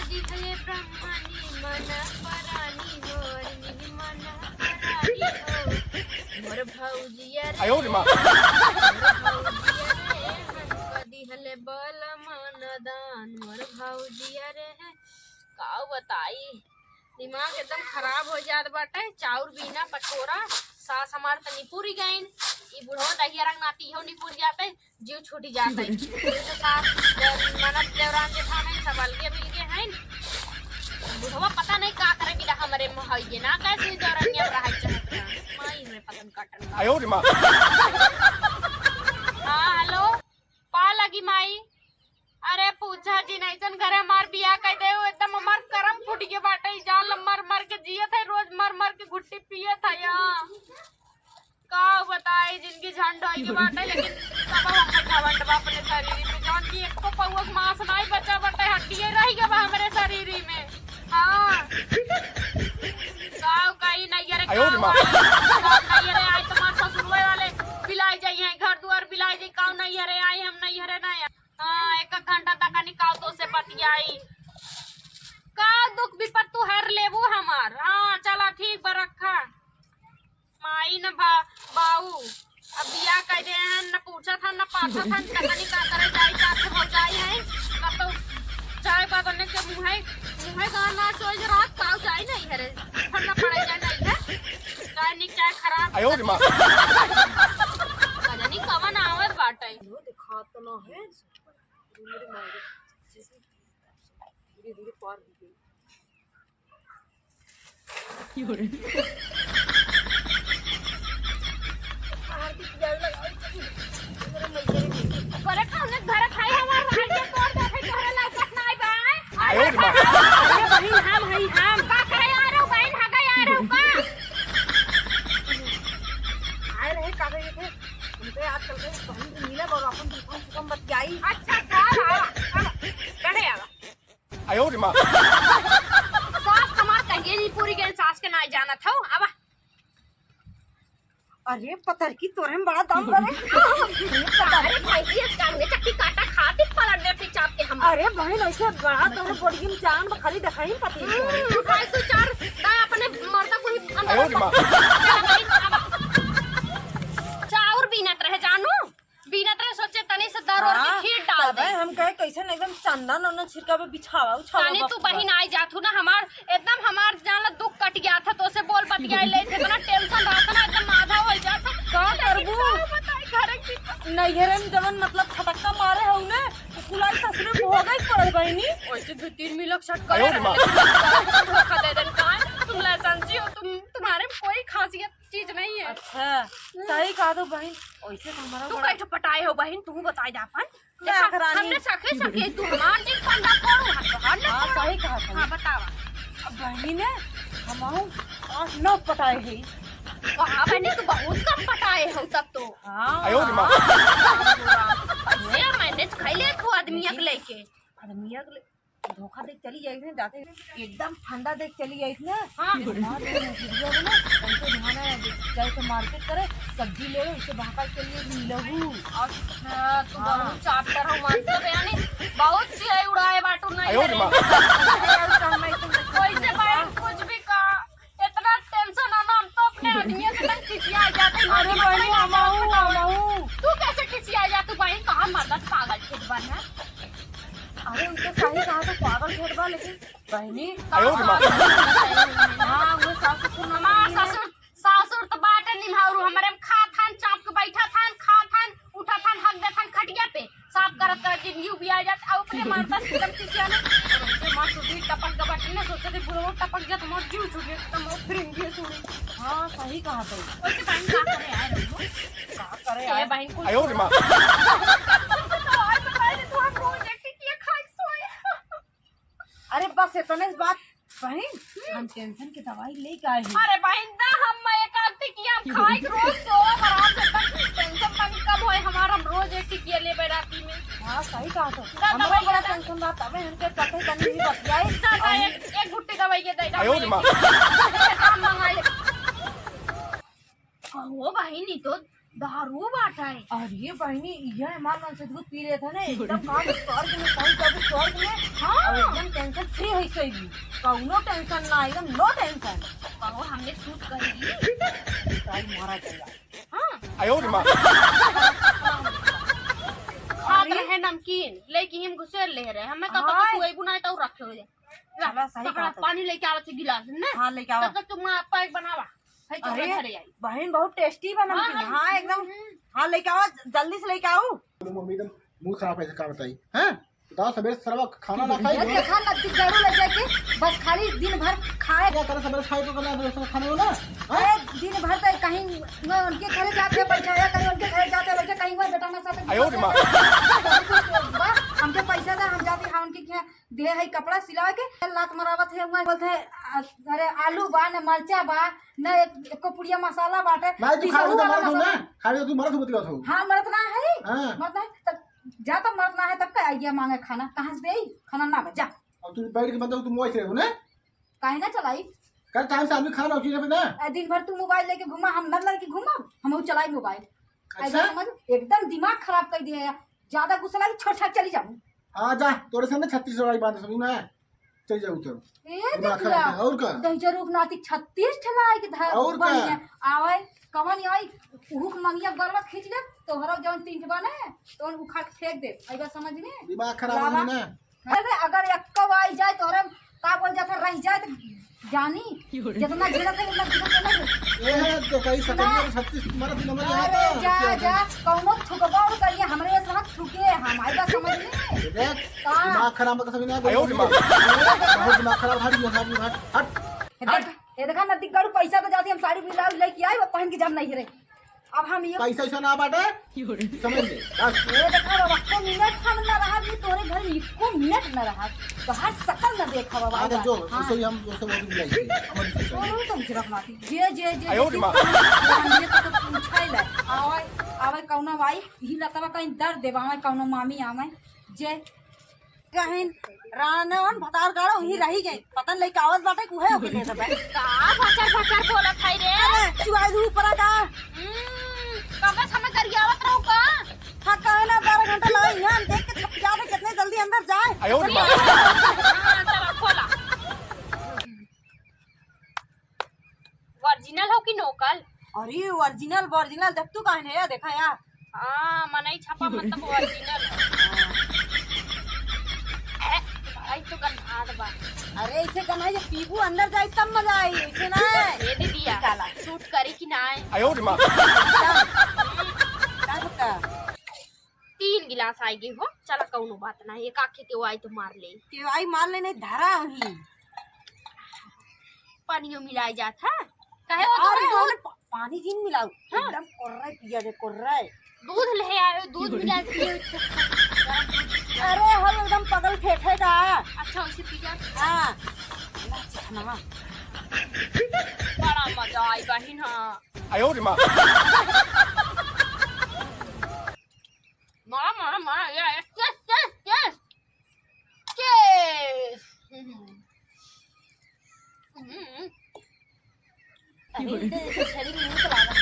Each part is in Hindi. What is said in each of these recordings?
दिखले ब्रह्मणी मन परानी मोर मिनी मन परानी हो मोर भौजिया रे हमको दिहले बल मन दान मोर भौजिया रे का बताई दिमाग एकदम खराब हो जात बाटे। चाउर बिना पटोरा सास हमार तनी पूरी गईन ई बुढ़ो दहिया रंग नाती हो नहीं पूरी जाते जीव छूटी जाते तो सास ननद देवरान जेठान सब अलगे मिलके हैं बुढ़वा पता नहीं का करे बिना हमरे मोहइये ना कैसे देवरानिया रहा चाहत माई में पतन काटन आयो रे मां। हां हेलो पा लगी माई अरे पूछा जी नहीं जन घरे हमार बियाह कह दे एकदम हमार करम फूट के बाटे जान मर मर के जियत है रोज मर मर के घुट्टी पियत है यहाँ का बताए जिनकी झंड होई के बाटे लेकिन सब हम घवंड बा अपने शरीर में जान की एक तो पौक मांस नहीं बचा बाटे हड्डियां रह गया बा हमरे शरीर में। हां गांव कहीं नहीं रे नहीं रे आई तुम्हार ससुर वाले बिलाई जाइए घर द्वार बिलाई जाई काऊ नहीं रे आई हम नहीं रे ना हाँ एक घंटा तक निकाल तो से बतियाई का दुख विपत तू हर लेबू हमार। हाँ चला ठीक बा रखा माई न बाऊ अब बिया कह दे हैं न पूछा था न पाछा था तकनी का करे जाई साथ हो जाई है कब तो चाय बदलने के मुंह है गाना सोच रात काऊ जाई नहीं है रे ठंडा पड़े जाए नहीं है चाय निक चाय खराब आयो रे मां नहीं कवन आवत बाटे दिखा तो न है मेरे मारे धीरे धीरे पार हो गई घर खाई हमार भाई तोड़ दे घर लाइक ना आई बाय अरे बहन हम का करे आ रहे हो बहन हगा आ रहे हो का आए रहे का गए थे उनके आजकल के बहन नीला और अपन दुकान मत जाई अच्छा करे आवा आयो रे मां सास हमार कहिए नहीं पूरी गेल सास के ना जाना था आवा अरे पत्थर की तोरे में बड़ा दम करे अरे भाई ये टांगे चक्की काटा खाते पलट दे पिचाप के हम अरे बहन ऐसे बड़ा तोरे बॉडी में जान खाली दिखाई पति भाई तू चार दा अपने मर्दा को ही अंदर चाउर बीनत रहे जानू बीनत रहे सोचे तनी से दर और खीर डाल दे हम कहे कैसे एकदम चंदन और छिड़का पे बिछावा उछावा तू बहिन आई जातू ना हमार एकदम हमार जान दुख कट गया था तो से बोल बतियाई ले थे ना टेंशन रहता ना एकदम आधा हो जाता का करबू बताई घर की नैहरे में जवन मतलब फटक्का मारे हो ने कुलाई ससुरे हो गई पड़ बहिनी ओइसे 2-3 मिनट शट करे धोखा दे देन का तुम लाइसेंसी हो तुम्हारे में कोई खासियत चीज नहीं है। अच्छा सही कहा दो बहन ओइसे हमारा तू कैसे पटाए हो बहन तू बताई जा अपन हमने सखे तू हमार दिन पंडा करो हां सही कहा हां बतावा अब बहन ने हमाऊ 8-9 पटाए है हां बहन तू बहुत कम पटाए हो तब तो हां आयो रे मां ये मैंने खैले को आदमी लेके धोखा देख चली जाई थे जाते एकदम ठंडा देख चली जाई थी हां जाए तो मार्केट करे सब्जी ले इसे भाकर के लिए लहू अच्छा तू बहुत चाप्टर हो मानते यानी बहुत सी है उड़ाए बाटू नहीं कोई से भाई कुछ भी का इतना टेंशन ना हम तो अपने आदमी से तक खिसिया जाते अरे बहनी हमाऊ तू कैसे खिसिया जा तू बहन कहां मर्द पागल खेत बना अरे उनके सही कहा तो पागल खेत बा लेकिन बहनी आयो रे मां हां वो ससुर सासुर तो बाटे निभारू हमरे में खा थान चाप के बैठा थान खा थान उठा थान हक दे थान खटिया पे साफ करत जिंदगी भी आ जात और अपने मारता एकदम किसिया ने मां सुधी टपक गबट ने सोचे थे पूरा टपक जात मोर जीव छूटे तो मोर फ्रिंगे सुनी हां सही कहा तो ओके बहन का करे आए रहो का करे आए बहन को आयो रे मां अरे बस इतने बात बहन हम टेंशन की दवाई लेके आए हैं अरे बहन दा हम एक आते कि हम खाई रोज तो आराम से टेंशन पानी कब होए हमारा रोज एक टिकिया ले बैराती में हां सही कहा तो हमारा बड़ा टेंशन रहता है हमके कथे तनी भी बतियाई एक घुट्टी दवाई के दे आयो काम मंगाई वो बहन नहीं तो दारू बाटा है। अरे बहनी ये हमारे मन से दूध पी रहे थे ना एकदम काम स्वर्ग में पहुंच जाओ स्वर्ग में। हाँ एकदम टेंशन फ्री है कोई भी कौनो टेंशन ना एकदम नो टेंशन। कहो हमने सूट करेगी ताई मारा जाएगा। हाँ आयो रे माँ खात रहे नमकीन लेके हम घुसे ले रहे हमें कब तक तू एगो ना तो रखे हो जाए चला सही कहा पानी लेके आवत गिलास में हाँ लेके आओ। तब तक तुम पैक बनावा है तो अरे घरे आई बहन बहुत टेस्टी बना हाँ एकदम हाँ लेके आओ जल्दी से लेके आओ। मम्मी एकदम मूड खराब है क्या बताई हैं बताओ सवेरे सरवा खाना ना खाई ये खा ना जरूर ले जाके बस खाली दिन भर खाए क्या करे सवेरे खाए तो करना खाने को ना अरे दिन भर तो कहीं उनके घरे जाते बैठे या कहीं उनके घरे जाते बैठे कहीं वो बेटा ना साथ आयो रे माँ हमके पैसा था हम जाते हाँ उनके क्या दे है कपड़ा सिला के लात मरावत है वहाँ बोलते हैं अरे आलू बा न मरचा बा न एक पुड़िया मसाला बाटे भाई तू खाने तो मरत हो ना खाने तो तू मरत हो बतिया हो हाँ मरत ना है हां मरत है तब जा तो मरत ना है तब का आइए मांगे खाना कहाँ से दे खाना ना बजा अब तू बैठ के मतलब तू मोबाइल से हो ना काहे ना चलाई कल टाइम से आदमी खाना उठी पे ना दिन भर तू मोबाइल लेके घुमा हम न लड़की घुमा हम चलाई मोबाइल अच्छा समझ एकदम दिमाग खराब कर दिया ज्यादा गुस्सा लगी छोड़ छाड़ चली जाऊँ आ जा तोरे सामने 36 वाली बात समझ में चल जाऊ तो दिमाग खराब है और का दहिजर रूप नाती 36 ठलाई के धार और का आवे कवन आई हुक मंगिया गरवा खींच ले तोहरा जवन तीन बने तो उखाड़ के फेंक दे आइबा समझ में दिमाग खराब है ना अरे अगर एक आई जाए तोहरा का बोल जाता रह जाए तो जानी जितना झेला था उतना झेला नहीं ये तो कई सकल 36 तुम्हारा नंबर अरे जा जा कौनो ठुकबाव करिए हमरे साथ ठुके हम आइबा समझ में देख दिमाग खराब का समझ ना आयो दिमाग बहुत दिमाग खराब हट ये देखा नदी गड़ू पैसा तो जाती हम साड़ी ब्लाउज लेके आई वो पहन के जम नहीं रहे अब हम ये पैसा ऐसा ना बाटे समझ ले बस ये देखा बाबा को मिनट हम ना रहा भी तोरे घर में को मिनट ना रहा तो हर शकल ना देखा बाबा आगे जो ऐसे ही हम ऐसे वो भी जाएंगे बोलो तुम सिर्फ माती जे जे जे आयो दिमाग ये तो पूछाई ले आवे आवे कौनो भाई ही लतवा कहीं दर्द देवावे कौनो मामी आवे जे कहीं रानवन भतार गाड़ो ही रही गई पता नहीं कावत बाटे कुहे होके ले सब का फचर बोला खाई रे अरे चुआई दू ऊपर का कब समय कर आवत रहू का हाँ कहे ना 12 घंटा लगे यहाँ देख के थक जाते कितने जल्दी अंदर जाए आयो दिमाग हां चलो खोला ओरिजिनल हो कि नकल अरे ओरिजिनल देख तू काहे है देखा यार हां मनई छापा मतलब ओरिजिनल भाई तो गन्हाड़ बा अरे इसे कमाई जब पीबू अंदर जाए तब मजा आई इसे ना ये दे दिया शूट करी कि ना आयो दिमाग क्या होता 3 गिलास आई गई हो चला कौनो बात ना एक आखे के आई तो मार ले के आई मार लेने धारा ही पानियो मिलाई जात है कहे हो अरे तो और पानी जिन मिलाओ एकदम कोर्रा पिया दे कोर्रा दूध ले आयो दूध मिला के अरे हम एकदम पगल फेंकेगा अच्छा उसे पी जा हां ना बड़ा मजा आई बहिन हां आयो दिमाग मारा यस अरे इसे शरीर में तो लागत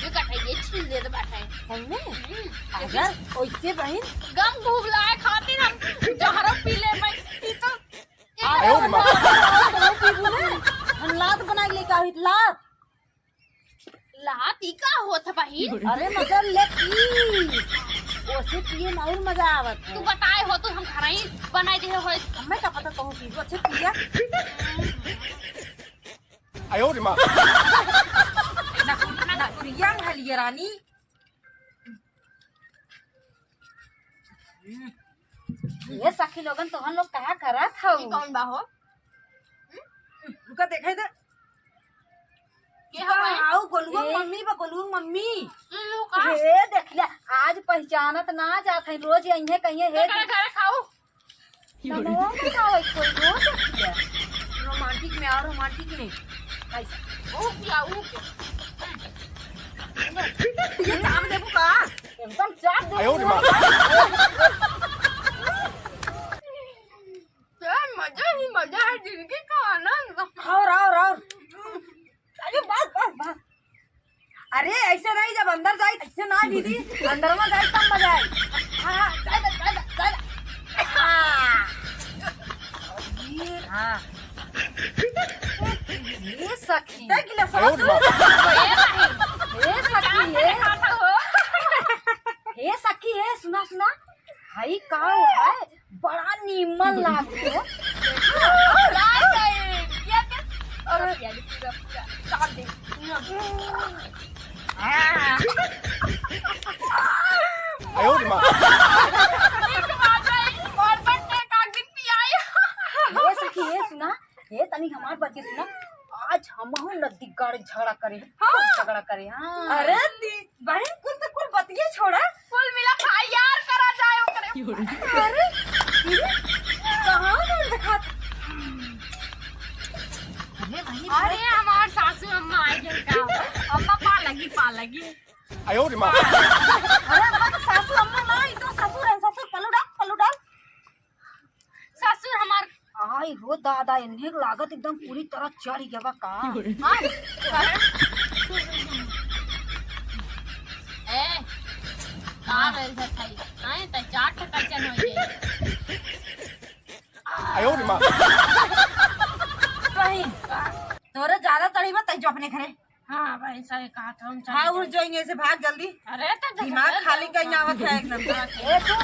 ये कटाई ये छील दे तो बैठा है हमने अगर ओइसे बहन गम भूख लाए खातिर हम जहर पी ले मैं तो आयो दिमाग हम लात बना के लेके आई लात लात ई का होत बहिन अरे मगर लेकी ओसे पिए ना और मजा आवत तू बताए हो तो हम घर ही बनाई दे हो हमें का पता कहूं पीबो अच्छे पिया आयो दिमाग ना प्रिया हलिए रानी ये सखी लोगन तो हम लोग कहा करा था ई कौन बा हो रुका देखे दे के हवाई आओ गोलुआ मम्मी बा गोलुआ मम्मी लो का हे देख ले आज पहचानत ना जात है रोज यहीं कहीं हे घर खाओ नमो बताओ कोई रोज रोमांटिक में और रोमांटिक में ऐसा ओ पिया ओ ये काम देबू का एकदम चाट दे आयो दिमाग मजा है जिंदगी का आनंद और अरे बस अरे ऐसे नहीं जब अंदर सुना सुना हाई काऊ है बड़ा नीमन लागो ये सखी ये सुना ये तनी हमार बात सुना आज हम नदी गाड़ी झगड़ा करे झगड़ा करे हाँ अरे बहन कुल तो कुल बतिये छोड़ा कुल मिला भाई यार करा जाए ओकरे अरे कहां गए देखा अरे हमार सासू अम्मा आई गई का अम्मा पा लगी आयो रे मां अरे बाबा तो सासू अम्मा ना ई तो ससुर है ससुर पलू डाल ससुर हमार आई हो दादा इन्हें लागत एकदम पूरी तरह चढ़ गया का हां ए का रेल से खाई आए त 4 टका चन हो गई आयो रे मां बहन तोरे ज्यादा तड़ीबा तई जो अपने घरे हां भाई सही कहा था हम हाँ उड़ जाएंगे से भाग जल्दी अरे तो दिमाग खाली कहीं आवत है एकदम ए तू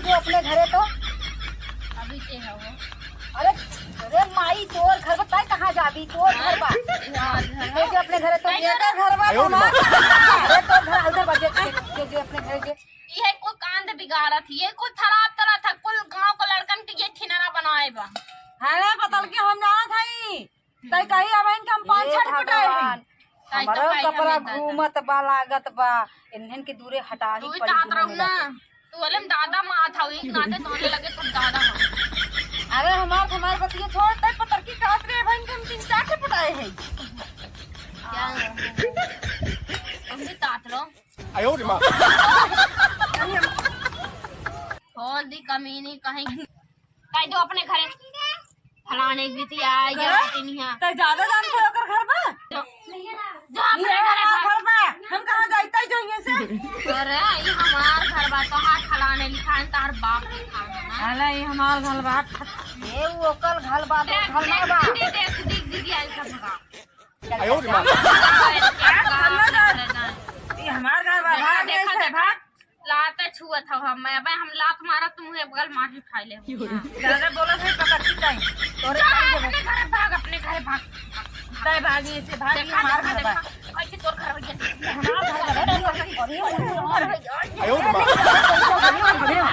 जो अपने घरे तो अभी के है वो अरे अरे माई तोर घर बताए कहाँ जाबी तोर घर बा तो जो अपने घरे तो ये घर बा आयो रे मां अरे तो घर उधर बजे जो अपने घरे जे ये कोई कांद बिगाड़ा थी ये कोई खराब तरह था कुल गांव को लड़कन के ये ठिनारा बनाए बा हाले बतल के हम जाना थाई तई कही अब इनके हम 5-6 पटाए हैं हमारा कपड़ा घूमत बा लागत बा इन्हन के दूरे हटा ही तू पड़ी चाहत रहू ना तू अलम दादा मां था एक नाते तोने लगे तुम दादा हो अरे हमार बतिये छोड़ तई पतर की काट रे बहन के हम 3-4 के पटाए हैं क्या तुम भी तात लो आयो रे मां खोल दी कमीनी कहीं कह दो अपने घरे फलाने बिटिया आई गया बिटिया तई ज्यादा जानते हो कर घर बा जो अपने घरे घर बा हम कहां जाइते जोइए से अरे ये हमार घर बा तो हाथ फलाने लिखा है तार बाप लिखा है ना अरे ये हमार घर बा ये ओकल घर बा तो घर ना बा देख दीदी आई सब भगा आयो रे मां ये हमार घर बा भाग देखा से भाग लाते छुआ था हम लात मारा तुम बगल माटी खाई ले ज्यादा बोला है पकड़ की तई तोरे अपने घरे भाग तई भागी से भागी हमार घर बा कैसे तोर घर में हमार घर बा आयो रे मां